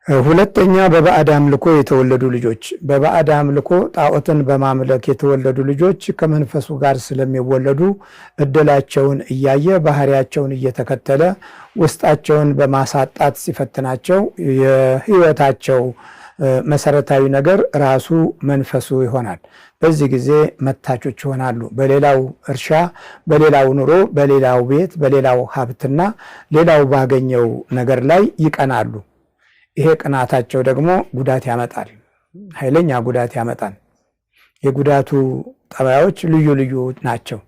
ሁለተኛ በባዕድ አምልኮ የተወለዱ ልጆች። በባዕድ አምልኮ ጣዖትን በማምለክ የተወለዱ ልጆች ከመንፈሱ ጋር ስለሚወለዱ እድላቸውን እያየ ባህሪያቸውን እየተከተለ ውስጣቸውን በማሳጣት ሲፈትናቸው የሕይወታቸው መሰረታዊ ነገር ራሱ መንፈሱ ይሆናል። በዚህ ጊዜ መታቾች ይሆናሉ። በሌላው እርሻ፣ በሌላው ኑሮ፣ በሌላው ቤት፣ በሌላው ሀብትና ሌላው ባገኘው ነገር ላይ ይቀናሉ። ይሄ ቅናታቸው ደግሞ ጉዳት ያመጣል፣ ኃይለኛ ጉዳት ያመጣል። የጉዳቱ ጠባዮች ልዩ ልዩ ናቸው።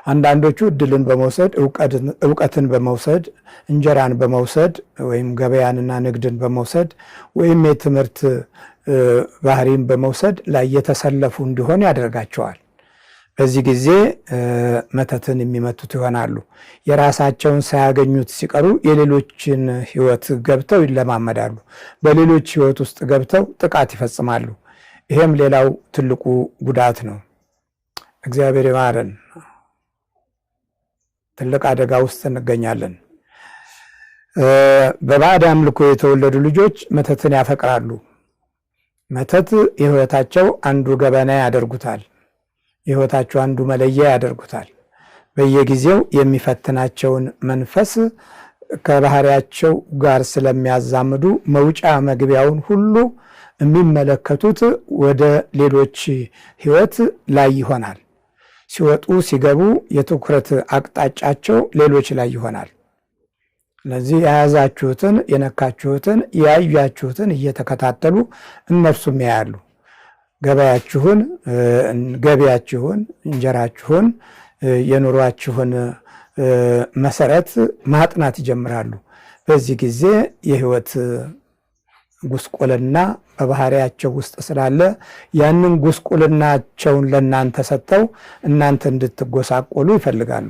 አንዳንዶቹ እድልን በመውሰድ እውቀትን በመውሰድ እንጀራን በመውሰድ ወይም ገበያንና ንግድን በመውሰድ ወይም የትምህርት ባህሪን በመውሰድ ላይ የተሰለፉ እንዲሆን ያደርጋቸዋል። በዚህ ጊዜ መተትን የሚመቱት ይሆናሉ። የራሳቸውን ሳያገኙት ሲቀሩ የሌሎችን ሕይወት ገብተው ይለማመዳሉ። በሌሎች ሕይወት ውስጥ ገብተው ጥቃት ይፈጽማሉ። ይሄም ሌላው ትልቁ ጉዳት ነው። እግዚአብሔር ይማረን። ትልቅ አደጋ ውስጥ እንገኛለን። በባዕድ አምልኮ የተወለዱ ልጆች መተትን ያፈቅራሉ። መተት የሕይወታቸው አንዱ ገበና ያደርጉታል። የሕይወታቸው አንዱ መለያ ያደርጉታል። በየጊዜው የሚፈትናቸውን መንፈስ ከባህሪያቸው ጋር ስለሚያዛምዱ መውጫ መግቢያውን ሁሉ የሚመለከቱት ወደ ሌሎች ሕይወት ላይ ይሆናል። ሲወጡ ሲገቡ የትኩረት አቅጣጫቸው ሌሎች ላይ ይሆናል። ስለዚህ የያዛችሁትን፣ የነካችሁትን፣ ያያችሁትን እየተከታተሉ እነርሱም ያያሉ። ገበያችሁን፣ ገቢያችሁን፣ እንጀራችሁን፣ የኑሯችሁን መሰረት ማጥናት ይጀምራሉ። በዚህ ጊዜ የሕይወት ጉስቁልና በባህሪያቸው ውስጥ ስላለ ያንን ጉስቁልናቸውን ለእናንተ ሰጥተው እናንተ እንድትጎሳቆሉ ይፈልጋሉ።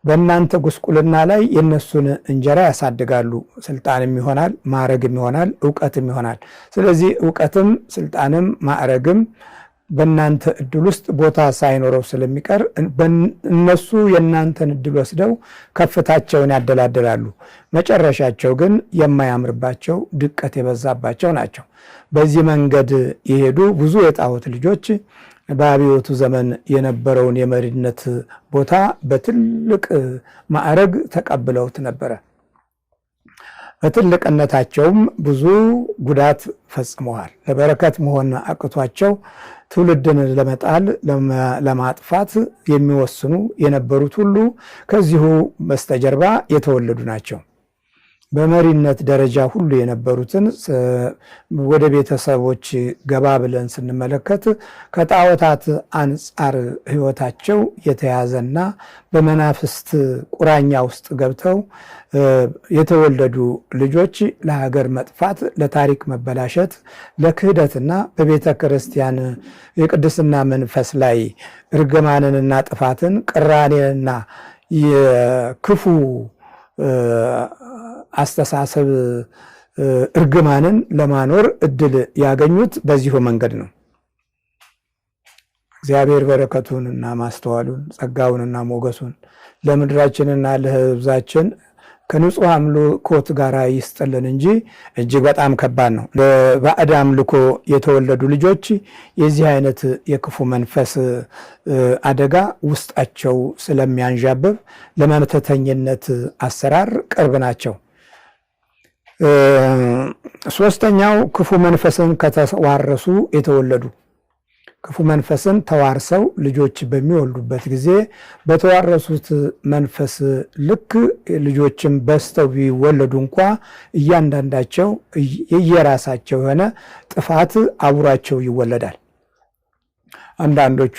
በእናንተ ጉስቁልና ላይ የነሱን እንጀራ ያሳድጋሉ። ስልጣንም ይሆናል፣ ማዕረግም ይሆናል፣ እውቀትም ይሆናል። ስለዚህ እውቀትም ስልጣንም ማዕረግም በእናንተ እድል ውስጥ ቦታ ሳይኖረው ስለሚቀር እነሱ የእናንተን እድል ወስደው ከፍታቸውን ያደላድላሉ። መጨረሻቸው ግን የማያምርባቸው ድቀት የበዛባቸው ናቸው። በዚህ መንገድ የሄዱ ብዙ የጣዖት ልጆች በአብዮቱ ዘመን የነበረውን የመሪነት ቦታ በትልቅ ማዕረግ ተቀብለውት ነበረ። በትልቅነታቸውም ብዙ ጉዳት ፈጽመዋል። ለበረከት መሆን አቅቷቸው ትውልድን ለመጣል ለማጥፋት የሚወስኑ የነበሩት ሁሉ ከዚሁ በስተጀርባ የተወለዱ ናቸው። በመሪነት ደረጃ ሁሉ የነበሩትን ወደ ቤተሰቦች ገባ ብለን ስንመለከት ከጣዖታት አንጻር ሕይወታቸው የተያዘና በመናፍስት ቁራኛ ውስጥ ገብተው የተወለዱ ልጆች ለሀገር መጥፋት፣ ለታሪክ መበላሸት፣ ለክህደትና በቤተ ክርስቲያን የቅድስና መንፈስ ላይ እርግማንንና ጥፋትን፣ ቅራኔንና የክፉ አስተሳሰብ እርግማንን ለማኖር እድል ያገኙት በዚሁ መንገድ ነው። እግዚአብሔር በረከቱንና ማስተዋሉን ጸጋውንና ሞገሱን ለምድራችንና ለሕዝባችን ከንጹሕ አምልኮት ጋር ይስጥልን እንጂ እጅግ በጣም ከባድ ነው። በባዕድ አምልኮ የተወለዱ ልጆች የዚህ አይነት የክፉ መንፈስ አደጋ ውስጣቸው ስለሚያንዣብብ ለመተተኝነት አሰራር ቅርብ ናቸው። ሶስተኛው ክፉ መንፈስን ከተዋረሱ የተወለዱ። ክፉ መንፈስን ተዋርሰው ልጆች በሚወልዱበት ጊዜ በተዋረሱት መንፈስ ልክ ልጆችም በስተው ቢወለዱ እንኳ እያንዳንዳቸው የየራሳቸው የሆነ ጥፋት አብሯቸው ይወለዳል። አንዳንዶቹ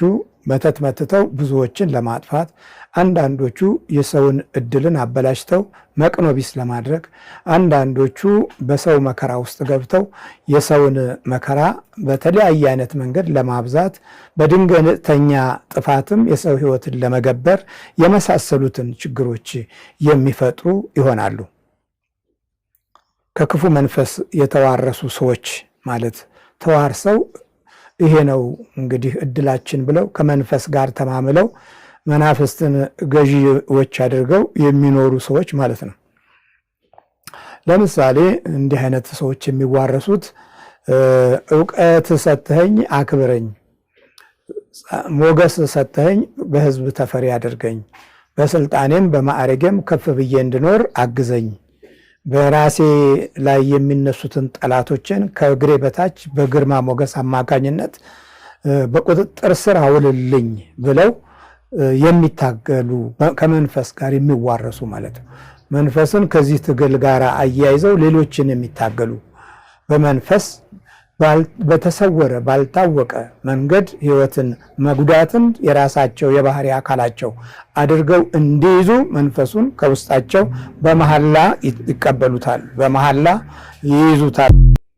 መተት መትተው ብዙዎችን ለማጥፋት፣ አንዳንዶቹ የሰውን እድልን አበላሽተው መቅኖቢስ ለማድረግ፣ አንዳንዶቹ በሰው መከራ ውስጥ ገብተው የሰውን መከራ በተለያየ አይነት መንገድ ለማብዛት፣ በድንገተኛ ጥፋትም የሰው ሕይወትን ለመገበር የመሳሰሉትን ችግሮች የሚፈጥሩ ይሆናሉ። ከክፉ መንፈስ የተዋረሱ ሰዎች ማለት ተዋርሰው ይሄ ነው እንግዲህ እድላችን ብለው ከመንፈስ ጋር ተማምለው መናፍስትን ገዢዎች አድርገው የሚኖሩ ሰዎች ማለት ነው። ለምሳሌ እንዲህ አይነት ሰዎች የሚዋረሱት ዕውቀት ሰጥተኸኝ አክብረኝ፣ ሞገስ ሰጥተኸኝ በህዝብ ተፈሪ አድርገኝ፣ በስልጣኔም በማዕረጌም ከፍ ብዬ እንድኖር አግዘኝ፣ በራሴ ላይ የሚነሱትን ጠላቶችን ከእግሬ በታች በግርማ ሞገስ አማካኝነት በቁጥጥር ስር አውልልኝ ብለው የሚታገሉ ከመንፈስ ጋር የሚዋረሱ ማለት ነው። መንፈስን ከዚህ ትግል ጋር አያይዘው ሌሎችን የሚታገሉ በመንፈስ በተሰወረ ባልታወቀ መንገድ ህይወትን መጉዳትን የራሳቸው የባህሪ አካላቸው አድርገው እንዲይዙ መንፈሱን ከውስጣቸው በመሐላ ይቀበሉታል፣ በመሐላ ይይዙታል።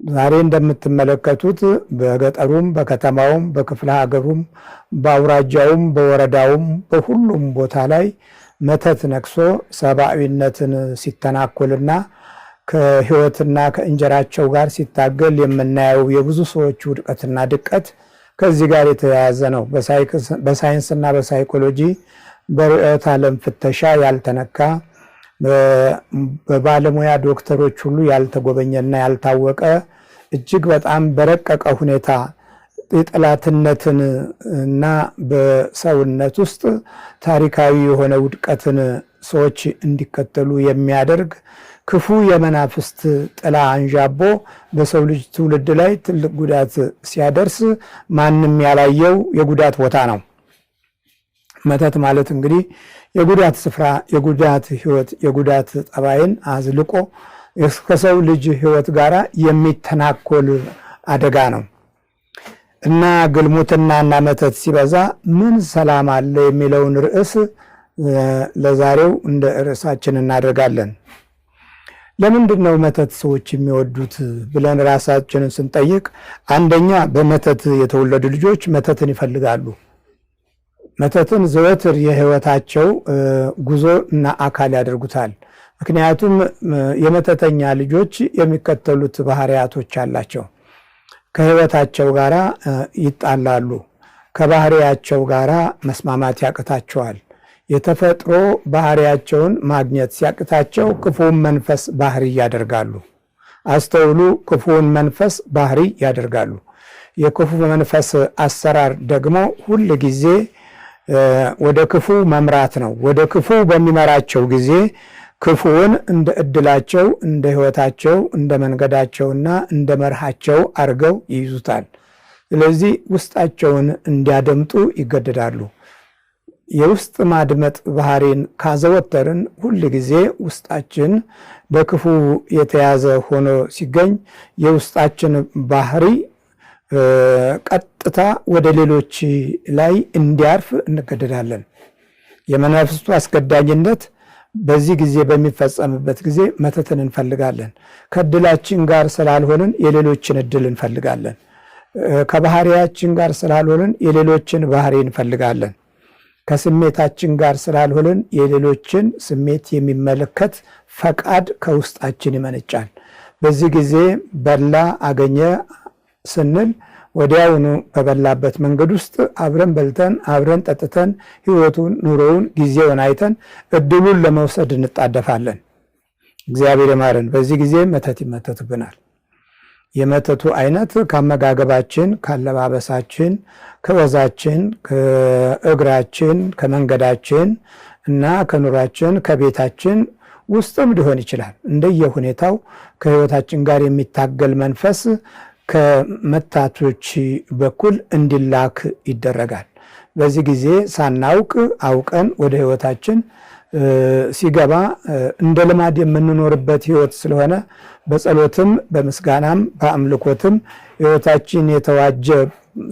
ዛሬ እንደምትመለከቱት በገጠሩም በከተማውም በክፍለ ሀገሩም በአውራጃውም በወረዳውም በሁሉም ቦታ ላይ መተት ነክሶ ሰብአዊነትን ሲተናኮልና ከህይወትና ከእንጀራቸው ጋር ሲታገል የምናየው የብዙ ሰዎች ውድቀትና ድቀት ከዚህ ጋር የተያያዘ ነው። በሳይንስና በሳይኮሎጂ በርዕዮተ ዓለም ፍተሻ ያልተነካ በባለሙያ ዶክተሮች ሁሉ ያልተጎበኘና ያልታወቀ እጅግ በጣም በረቀቀ ሁኔታ የጠላትነትን እና በሰውነት ውስጥ ታሪካዊ የሆነ ውድቀትን ሰዎች እንዲከተሉ የሚያደርግ ክፉ የመናፍስት ጥላ አንዣቦ በሰው ልጅ ትውልድ ላይ ትልቅ ጉዳት ሲያደርስ ማንም ያላየው የጉዳት ቦታ ነው። መተት ማለት እንግዲህ የጉዳት ስፍራ፣ የጉዳት ህይወት፣ የጉዳት ጠባይን አዝልቆ ከሰው ልጅ ህይወት ጋር የሚተናኮል አደጋ ነው እና ግልሙትናና መተት ሲበዛ ምን ሰላም አለ የሚለውን ርዕስ ለዛሬው እንደ ርዕሳችን እናደርጋለን። ለምንድን ነው መተት ሰዎች የሚወዱት ብለን ራሳችንን ስንጠይቅ፣ አንደኛ በመተት የተወለዱ ልጆች መተትን ይፈልጋሉ። መተትን ዘወትር የህይወታቸው ጉዞ እና አካል ያደርጉታል። ምክንያቱም የመተተኛ ልጆች የሚከተሉት ባህሪያቶች አላቸው። ከህይወታቸው ጋር ይጣላሉ። ከባህሪያቸው ጋር መስማማት ያቅታቸዋል። የተፈጥሮ ባህሪያቸውን ማግኘት ሲያቅታቸው ክፉውን መንፈስ ባህሪ ያደርጋሉ። አስተውሉ፣ ክፉውን መንፈስ ባህሪ ያደርጋሉ። የክፉ መንፈስ አሰራር ደግሞ ሁል ጊዜ ወደ ክፉ መምራት ነው። ወደ ክፉ በሚመራቸው ጊዜ ክፉውን እንደ እድላቸው፣ እንደ ህይወታቸው፣ እንደ መንገዳቸውና እንደ መርሃቸው አድርገው ይይዙታል። ስለዚህ ውስጣቸውን እንዲያደምጡ ይገደዳሉ። የውስጥ ማድመጥ ባህሪን ካዘወተርን ሁል ጊዜ ውስጣችን በክፉ የተያዘ ሆኖ ሲገኝ የውስጣችን ባህሪ ቀጥታ ወደ ሌሎች ላይ እንዲያርፍ እንገደዳለን። የመናፍስቱ አስገዳኝነት በዚህ ጊዜ በሚፈጸምበት ጊዜ መተትን እንፈልጋለን። ከእድላችን ጋር ስላልሆንን የሌሎችን እድል እንፈልጋለን። ከባህሪያችን ጋር ስላልሆንን የሌሎችን ባህሪ እንፈልጋለን። ከስሜታችን ጋር ስላልሆንን የሌሎችን ስሜት የሚመለከት ፈቃድ ከውስጣችን ይመነጫል። በዚህ ጊዜ በላ አገኘ ስንል ወዲያውኑ በበላበት መንገድ ውስጥ አብረን በልተን አብረን ጠጥተን ህይወቱን፣ ኑሮውን፣ ጊዜውን አይተን እድሉን ለመውሰድ እንጣደፋለን። እግዚአብሔር ይማረን። በዚህ ጊዜ መተት ይመተትብናል። የመተቱ አይነት ከአመጋገባችን፣ ካለባበሳችን፣ ከወዛችን፣ ከእግራችን፣ ከመንገዳችን እና ከኑራችን ከቤታችን ውስጥም ሊሆን ይችላል። እንደየሁኔታው ከህይወታችን ጋር የሚታገል መንፈስ ከመታቶች በኩል እንዲላክ ይደረጋል። በዚህ ጊዜ ሳናውቅ አውቀን ወደ ህይወታችን ሲገባ እንደ ልማድ የምንኖርበት ህይወት ስለሆነ በጸሎትም በምስጋናም በአምልኮትም ህይወታችን የተዋጀ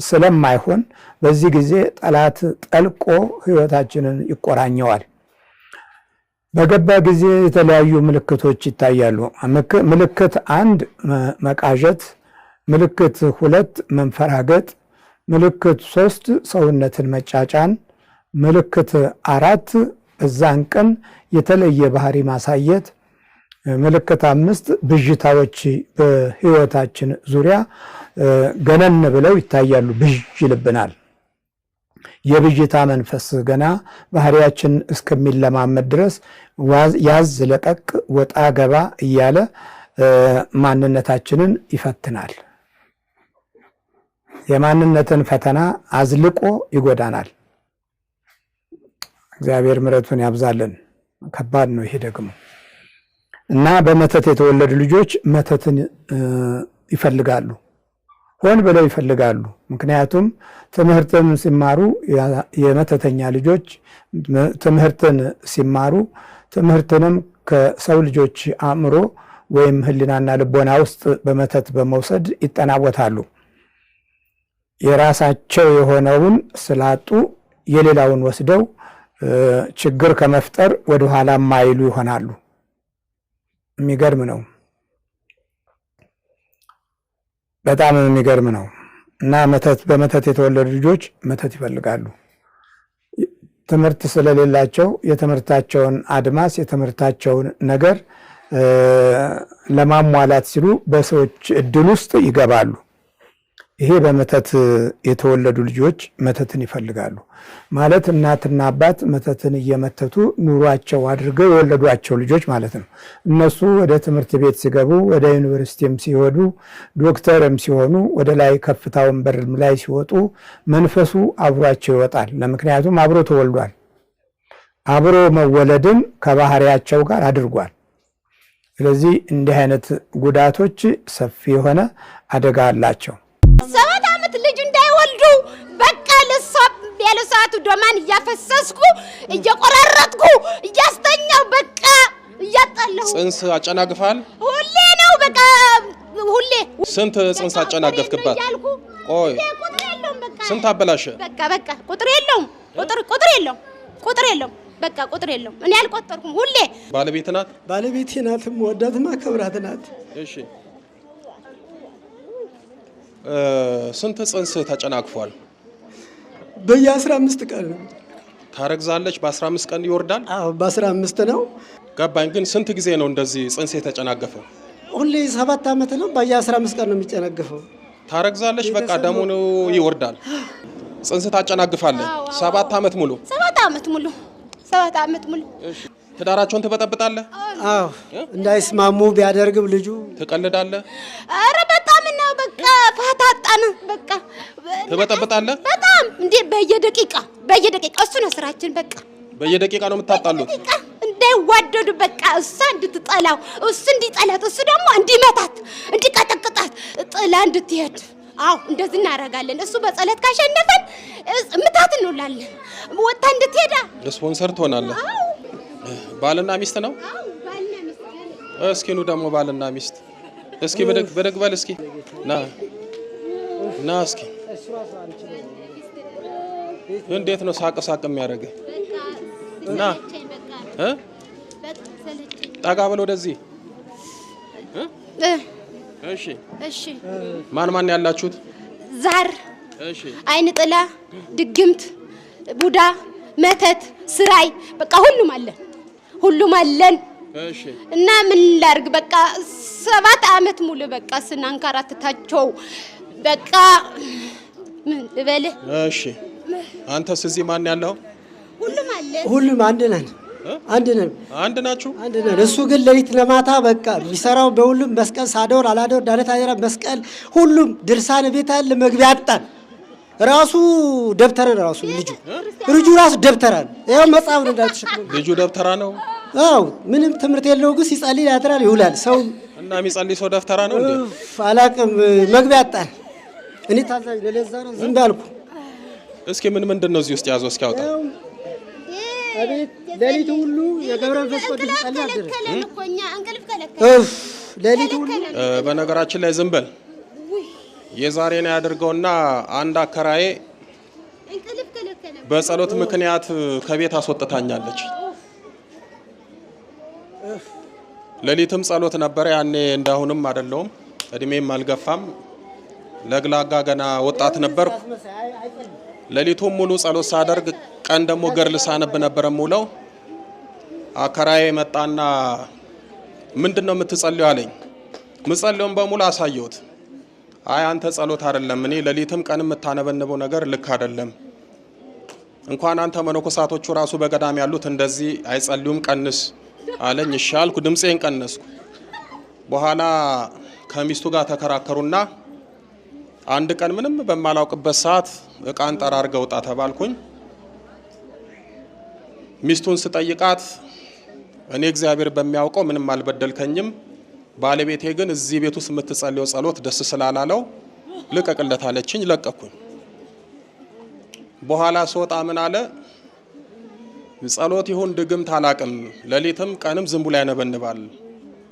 ስለማይሆን በዚህ ጊዜ ጠላት ጠልቆ ህይወታችንን ይቆራኘዋል። በገባ ጊዜ የተለያዩ ምልክቶች ይታያሉ። ምልክት 1 መቃዠት፣ ምልክት 2 መንፈራገጥ፣ ምልክት 3 ሰውነትን መጫጫን፣ ምልክት 4 በዛን ቀን የተለየ ባህሪ ማሳየት፣ ምልክት 5 ብዥታዎች በህይወታችን ዙሪያ ገነን ብለው ይታያሉ። ብዥ ይልብናል። የብዥታ መንፈስ ገና ባህሪያችን እስከሚለማመድ ድረስ ያዝ ለቀቅ ወጣ ገባ እያለ ማንነታችንን ይፈትናል። የማንነትን ፈተና አዝልቆ ይጎዳናል። እግዚአብሔር ምሕረቱን ያብዛልን። ከባድ ነው ይሄ ደግሞ እና በመተት የተወለዱ ልጆች መተትን ይፈልጋሉ፣ ሆን ብለው ይፈልጋሉ። ምክንያቱም ትምህርትን ሲማሩ የመተተኛ ልጆች ትምህርትን ሲማሩ ትምህርትንም ከሰው ልጆች አእምሮ ወይም ሕሊናና ልቦና ውስጥ በመተት በመውሰድ ይጠናወታሉ። የራሳቸው የሆነውን ስላጡ የሌላውን ወስደው ችግር ከመፍጠር ወደ ኋላ ማይሉ ይሆናሉ። የሚገርም ነው፣ በጣም የሚገርም ነው። እና በመተት የተወለዱ ልጆች መተት ይፈልጋሉ። ትምህርት ስለሌላቸው የትምህርታቸውን አድማስ የትምህርታቸውን ነገር ለማሟላት ሲሉ በሰዎች እድል ውስጥ ይገባሉ። ይሄ በመተት የተወለዱ ልጆች መተትን ይፈልጋሉ ማለት እናትና አባት መተትን እየመተቱ ኑሯቸው አድርገው የወለዷቸው ልጆች ማለት ነው። እነሱ ወደ ትምህርት ቤት ሲገቡ፣ ወደ ዩኒቨርሲቲም ሲወዱ፣ ዶክተርም ሲሆኑ፣ ወደ ላይ ከፍታውን በርም ላይ ሲወጡ መንፈሱ አብሯቸው ይወጣል። ለምክንያቱም አብሮ ተወልዷል። አብሮ መወለድን ከባህሪያቸው ጋር አድርጓል። ስለዚህ እንዲህ አይነት ጉዳቶች ሰፊ የሆነ አደጋ አላቸው። 7 ዓመት ልጅ እንዳይወልዱ በቃ ያለ ሰዓቱ ዶማን እያፈሰስኩ እየቆራረጥኩ እያስተኛው በቃ እያጣለሁ። ጽንስ አጨናግፋል? ሁሌ ነው በቃ ሁሌ። ስንት ጽንስ አጨናገፍክባት? ቆይ ስንት አበላሸ? በቃ ቁጥር የለውም። በቃ ቁጥር የለውም። እኔ አልቆጠርኩም። ሁሌ ባለቤት ናት? ባለቤቴ ናት። ወዳትማ ከብራት ናት። እሺ ስንት ጽንስ ተጨናግፏል? በየ15 ቀን ነው። ታረግዛለች? በ15 ቀን ይወርዳል? አዎ በ15 ነው። ገባኝ። ግን ስንት ጊዜ ነው እንደዚህ ጽንስ የተጨናገፈው? ሁሌ 7 ዓመት ነው። በየ15 ቀን ነው የሚጨናገፈው። ታረግዛለች፣ በቃ ደሙ ነው ይወርዳል። ጽንስ ታጨናግፋለህ 7 ዓመት ሙሉ? 7 ዓመት ሙሉ። እሺ ትዳራቸውን ትበጠብጣለህ? አዎ እንዳይስማሙ ቢያደርግም ልጁ ትቀልዳለህ? አረ በጣም ነው በቃ ፋታጣን በቃ ትበጠብጣለህ? በጣም እንዴ በየደቂቃ እሱ ነው ስራችን። በቃ በየደቂቃ ነው የምታጣሉት? እንዳይዋደዱ በቃ እሷ እንድትጠላው እሱ እንዲጠላት እሱ ደግሞ እንዲመታት እንዲቀጠቅጣት ጥላ እንድትሄድ። አዎ እንደዚህ እናደርጋለን። እሱ በጸሎት ካሸነፈን ምታት እንውላለን። ወጣ እንድትሄዳ ስፖንሰር ትሆናለህ። ባልና ሚስት ነው? እስኪ ኑ ደግሞ ባልና ሚስት እስኪ በደግ በል እስኪ ና እስኪ እንዴት ነው ሳቅ የሚያደርግ? ና ጠጋ በል ወደዚህ። እሺ ማን ያላችሁት? ዛር፣ አይን ጥላ፣ ድግምት፣ ቡዳ፣ መተት፣ ስራይ በቃ ሁሉም አለን። እና ምን ላድርግ በቃ 7 ዓመት ሙሉ በቃ ስናንከራትታቸው በቃ ምን ልበልህ? እሺ አንተስ እዚህ ማን ያለው? ሁሉም አንድ ነን። አንድ ናችሁ? አንድ ነን። እሱ ግን ሌሊት ለማታ በቃ የሚሰራው በሁሉም መስቀል ሳዶር አላዶር ዳለት አየራ መስቀል ሁሉም ድርሳነ ቤት አለ። መግቢያ አጣን። ራሱ ደብተራ ራሱ ልጁ ራሱ ደብተራ ነው። ያው መጽሐፍ ነው እንዳትሸክም ልጁ ደብተራ ነው። አው ምንም ትምህርት የለው ግን ሲጸልይ ያድራል ይውላል። ሰው እና የሚጸልይ ሰው ደብተራ ነው እንዴ? አላቅም። መግቢያ አጣን። እኔ ታዛዥ ለዛ ነው ዝም ባልኩ። እስኪ ምንድን ነው እዚህ ውስጥ ያዘው? እስኪ አውጣ። አቤት ሌሊት ሁሉ የገብረ መንፈስ ቅዱስ ጸልይ አደረ። ሌሊት ሁሉ በነገራችን ላይ ዝም በል የዛሬን ያድርገውና አንድ አከራዬ በጸሎት ምክንያት ከቤት አስወጥታኛለች። ሌሊትም ጸሎት ነበር። ያኔ እንዳሁንም አይደለም፣ እድሜም አልገፋም፣ ለግላጋ ገና ወጣት ነበርኩ። ሌሊቱም ሙሉ ጸሎት ሳደርግ ቀን ደግሞ ገርል ሳነብ ነበር ሙለው። አከራዬ መጣና ምንድነው የምትጸልየው አለኝ። ምጸልየውን በሙሉ አሳየሁት። አይ አንተ ጸሎት አይደለም፣ እኔ ሌሊትም ቀን የምታነበንበው ነገር ልክ አይደለም፣ እንኳን አንተ መነኮሳቶቹ ራሱ በገዳም ያሉት እንደዚህ አይጸልዩም ቀንስ አለኝ። እሺ አልኩ። ድምጼን ቀነስኩ። በኋላ ከሚስቱ ጋር ተከራከሩና አንድ ቀን ምንም በማላውቅበት ሰዓት እቃን ጠራርገው ወጣ ተባልኩኝ። ሚስቱን ስጠይቃት እኔ እግዚአብሔር በሚያውቀው ምንም አልበደልከኝም፣ ባለቤቴ ግን እዚህ ቤት ውስጥ የምትጸልየው ጸሎት ደስ ስላላለው ልቀቅለት አለችኝ። ለቀኩኝ። በኋላ ስወጣ ምን አለ፣ ጸሎት ይሁን ድግምት አላቅም፣ ሌሊትም ቀንም ዝም ብሎ ያነበንባል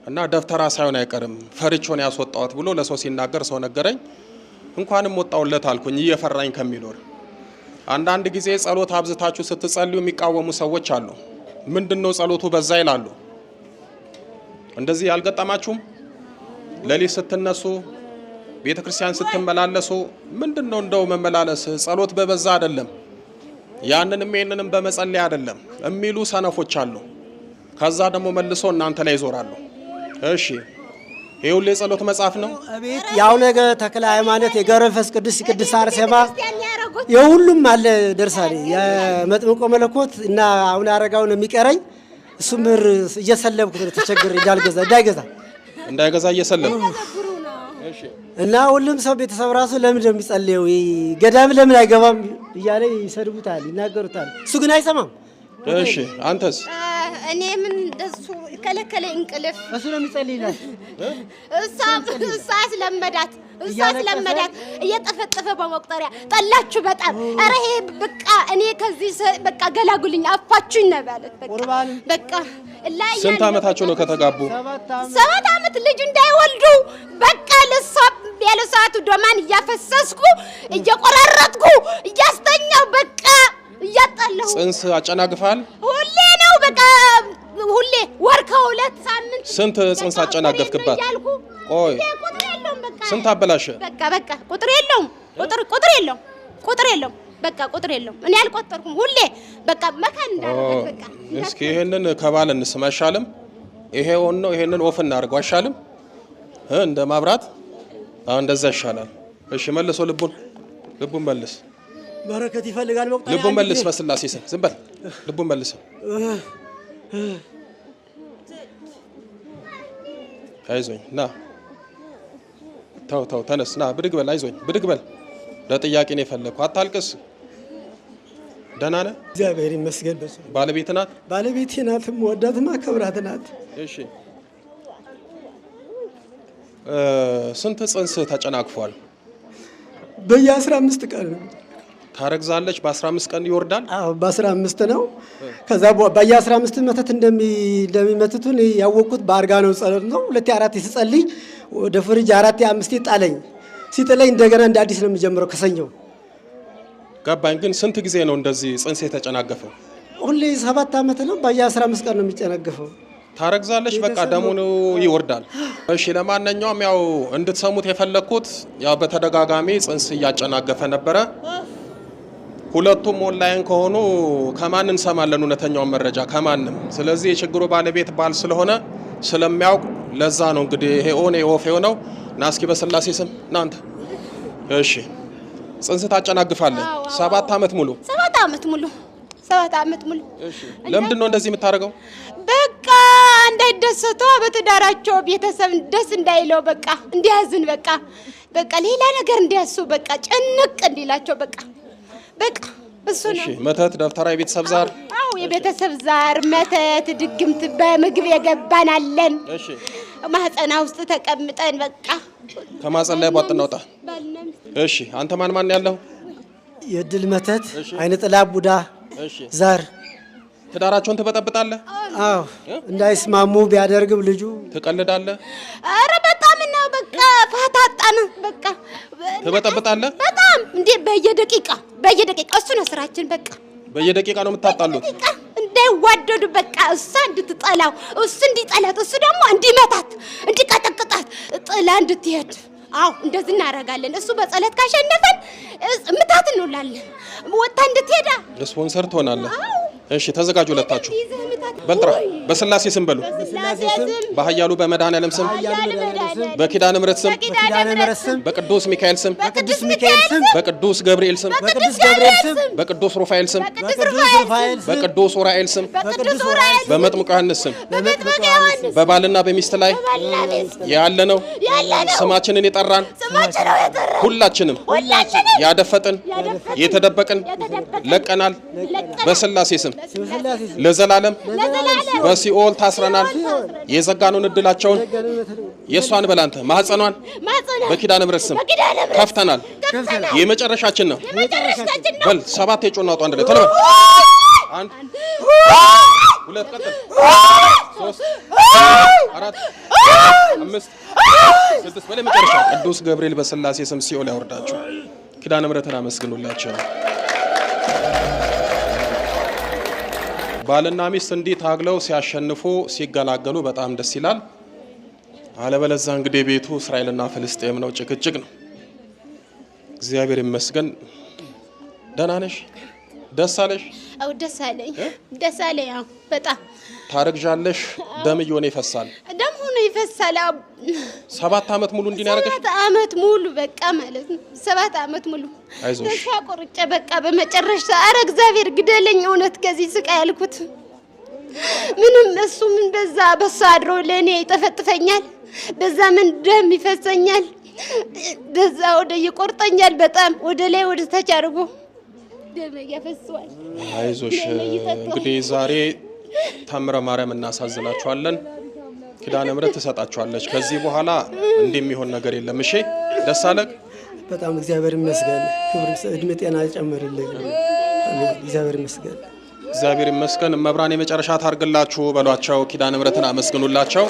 እና ደፍተራ ሳይሆን አይቀርም ፈርቾን ያስወጣውት ብሎ ለሰው ሲናገር ሰው ነገረኝ። እንኳንም ወጣውለት አልኩኝ እየፈራኝ ከሚኖር። አንዳንድ ጊዜ ጸሎት አብዝታችሁ ስትጸልዩ የሚቃወሙ ሰዎች አሉ። ምንድነው ጸሎቱ በዛ ይላሉ። እንደዚህ ያልገጠማችሁም? ሌሊት ስትነሱ ቤተክርስቲያን ስትመላለሱ ምንድነው እንደው መመላለስ ጸሎት በበዛ አይደለም ያንንም ይሄንንም በመጸለይ አይደለም የሚሉ ሰነፎች አሉ። ከዛ ደግሞ መልሶ እናንተ ላይ ይዞራሉ። እሺ ይሁን የጸሎት መጽሐፍ ነው። አቤት ያው ነገ ተክለ ሃይማኖት የገብረ መንፈስ ቅዱስ ቅዱስ አርሴማ የሁሉም አለ ደርሳሌ የመጥምቆ መለኮት እና አሁን አረጋውን የሚቀረኝ እሱ ምር እየሰለብኩት ነው። ተቸግር እንዳይገዛ እየሰለብኩ እሺ። እና ሁሉም ሰው ቤተሰብ ራሱ ለምን እንደሚጸልየው ገዳም ለምን አይገባም እያለ ይሰድቡታል፣ ይናገሩታል። እሱ ግን አይሰማም። እሺ አንተስ? እኔ ምን ደሱ ከለከለ እንቅልፍ እሱ ነው የሚጸልይላት። እሷ አስለመዳት እየጠፈጠፈ በመቁጠሪያ ጠላችሁ በጣም ኧረ ይሄ በቃ እኔ ከዚህ በቃ ገላጉልኝ አፋችሁኝ ነው ማለት በቃ ስንት ዓመታቸው ነው ከተጋቡ? 7 ዓመት ልጅ እንዳይወልዱ በቃ ያለ ሰዓቱ ደማን እያፈሰስኩ እየቆራረጥኩ እያስተኛው በቃ እያጣለሁ። ጽንስ አጨናግፋል ሁሌ ነው በቃ ሁሌ ወር ከሁለት ሳምንት። ስንት ጽንስ አጨናገፍክባት? ቆይ ስንት አበላሸ? በቃ ቁጥር የለውም በቃ ቁጥር የለውም። እኔ አልቆጠርኩም። ሁሌ በቃ መካን እንዳረገ በቃ። እስኪ ይሄንን ከባል እንስማ አይሻልም? ይሄውን ነው ይሄንን ኦፍ እናድርገው አይሻልም? እንደ ማብራት አሁን እንደዛ ይሻላል። እሺ መልሶ ልቡን መልስ። በረከት ይፈልጋል መቁጠሪያ። ልቡን መልስ። በስላሴ ስም ዝም በል። ልቡን መልስ። አይዞኝ ና ተው ተነስ ና ብድግ በል። አይዞኝ ብድግ በል። ለጥያቄ ነው የፈለኩ። አታልቅስ። ደህና ነህ? እግዚአብሔር ይመስገን። ባለቤት ናት? ባለቤቴ ናት። ወዳት ማከብራት ናት። እሺ ስንት ጽንስ ተጨናቅፏል? በየ15 ቀን ታረግዛለች። በ15 ቀን ይወርዳል። አዎ በ15 ነው። ከዛ በየ15 መተት እንደሚመትቱን ያወቁት በአርጋኖ ጸሎት ነው። 2 4 ሲጸልይ ወደ ፍሪጅ 4 5 ጣለኝ። ሲጥለኝ እንደገና እንደ አዲስ ነው የሚጀምረው ከሰኞው። ገባኝ። ግን ስንት ጊዜ ነው እንደዚህ ጽንስ የተጨናገፈው? ሁሌ 7 ዓመት ነው። በየ15 ቀን ነው የሚጨናገፈው። ታረግዛለች። በቃ ደሙን ይወርዳል። እሺ ለማንኛውም ያው እንድትሰሙት የፈለኩት ያው በተደጋጋሚ ጽንስ እያጨናገፈ ነበረ። ሁለቱም ኦንላይን ከሆኑ ከማን እንሰማለን እውነተኛውን መረጃ? ከማንም። ስለዚህ የችግሩ ባለቤት ባል ስለሆነ ስለሚያውቅ ለዛ ነው እንግዲህ ይሄ ኦኔ ኦፍ ነው። ና እስኪ በስላሴ ስም እናንተ። እሺ ጽንስ ታጨናግፋለህ 7 ዓመት ሙሉ? 7 ዓመት ሙሉ። እሺ ለምንድን ነው እንደዚህ የምታደርገው? በቃ እንዳይደሰቱ በትዳራቸው ቤተሰብ ደስ እንዳይለው በቃ እንዲያዝን በቃ ሌላ ነገር እንዲያስቡ በቃ ጭንቅ እንዲላቸው በቃ እሱ ነው። እሺ መተት፣ ደብተራ፣ የቤተሰብ ዛር? አዎ የቤተሰብ ዛር፣ መተት፣ ድግምት በምግብ የገባናለን። እሺ ማህፀና ውስጥ ተቀምጠን በቃ ከማህፀን ላይ ቧጥ እናውጣ። እሺ አንተ ማን ያለው? የድል መተት፣ አይነ ጥላ፣ ቡዳ፣ ዛር። ትዳራቸውን ትበጠብጣለህ? አዎ እንዳይስማሙ ቢያደርግም ልጁ ትቀልዳለህ? አረ በጣም ነው በቃ ፋታጣን በቃ ትበጠብጣለህ? በጣም እንዴ በየደቂቃ እሱ ነው ስራችን። በቃ በየደቂቃ ነው የምታጣሉት? እንዳይዋደዱ በቃ እሷ እንድትጠላው እሱ እንዲጠላት እሱ ደግሞ እንዲመታት እንዲቀጠቅጣት ጥላ እንድትሄድ። አዎ እንደዚህ እናደርጋለን። እሱ በጸሎት ካሸነፈን ምታት እንውላለን። ወጣ እንድትሄዳ ስፖንሰር ትሆናለህ። እሺ ተዘጋጁ ሁለታችሁ። በልጥራ በስላሴ ስም በሉ በኃያሉ በመድኃኔዓለም ስም በኪዳነ ምሕረት ስም በቅዱስ ሚካኤል ስም በቅዱስ ገብርኤል ስም በቅዱስ ሩፋኤል ስም በቅዱስ ኡራኤል ስም በመጥምቁ ዮሐንስ ስም በባልና በሚስት ላይ ያለነው ስማችንን የጠራን ሁላችንም ያደፈጥን የተደበቅን ለቀናል በስላሴ ስም ለዘላለም በሲኦል ታስረናል። የዘጋኑን እድላቸውን የሷን በላንተ ማህፀኗን በኪዳነ ምሕረት ስም ከፍተናል። የመጨረሻችን ነው። በል 7 የጮና አውጡ አንድ ላይ ተለበ 1 2 ቀጥል 3 4 5 6 በለ መጨረሻ ቅዱስ ገብርኤል በስላሴ ስም ሲኦል ያወርዳቸው። ኪዳነ ምሕረትን አመስግኑላቸው። ባልና ሚስት እንዲህ ታግለው ሲያሸንፉ ሲገላገሉ በጣም ደስ ይላል። አለበለዚያ እንግዲህ ቤቱ እስራኤልና ፍልስጤም ነው፣ ጭቅጭቅ ነው። እግዚአብሔር ይመስገን። ደህና ነሽ? ደስ አለሽ? አው ደስ አለኝ፣ ደስ አለኝ። አው በጣም ታረግዣለሽ። ደም እየሆነ ይፈሳል፣ ደም ሆነ ይፈሳል። 7 ዓመት ሙሉ እንዲህ ያረገሽ? 7 ዓመት ሙሉ በቃ ማለት ነው። 7 ዓመት ሙሉ አይዞሽ። ተስፋ ቆርጬ በቃ በመጨረሻ አረ እግዚአብሔር ግደለኝ እውነት ከዚህ ስቃይ ያልኩት ምንም እሱ ምን በዛ በሷ አድሮ ለኔ ይጠፈጥፈኛል፣ በዛ ምን ደም ይፈሰኛል፣ በዛ ወደ ይቆርጠኛል፣ በጣም ወደ ላይ ወደ ታች አድርጎ ደም ያፈስዋል። አይዞሽ እንግዲህ ዛሬ ታምረ ማርያም እናሳዝናችኋለን። ኪዳነ ምሕረት ትሰጣችኋለች። ከዚህ በኋላ እንደሚሆን ነገር የለም። እሺ ደስ አለህ? በጣም እግዚአብሔር ይመስገን። ክብር እድሜ ጤና ይጨምርልኝ። እግዚአብሔር ይመስገን። እግዚአብሔር ይመስገን። መብራን የመጨረሻ ታርግላችሁ በሏቸው። ኪዳነ ምሕረትን አመስግኑላቸው።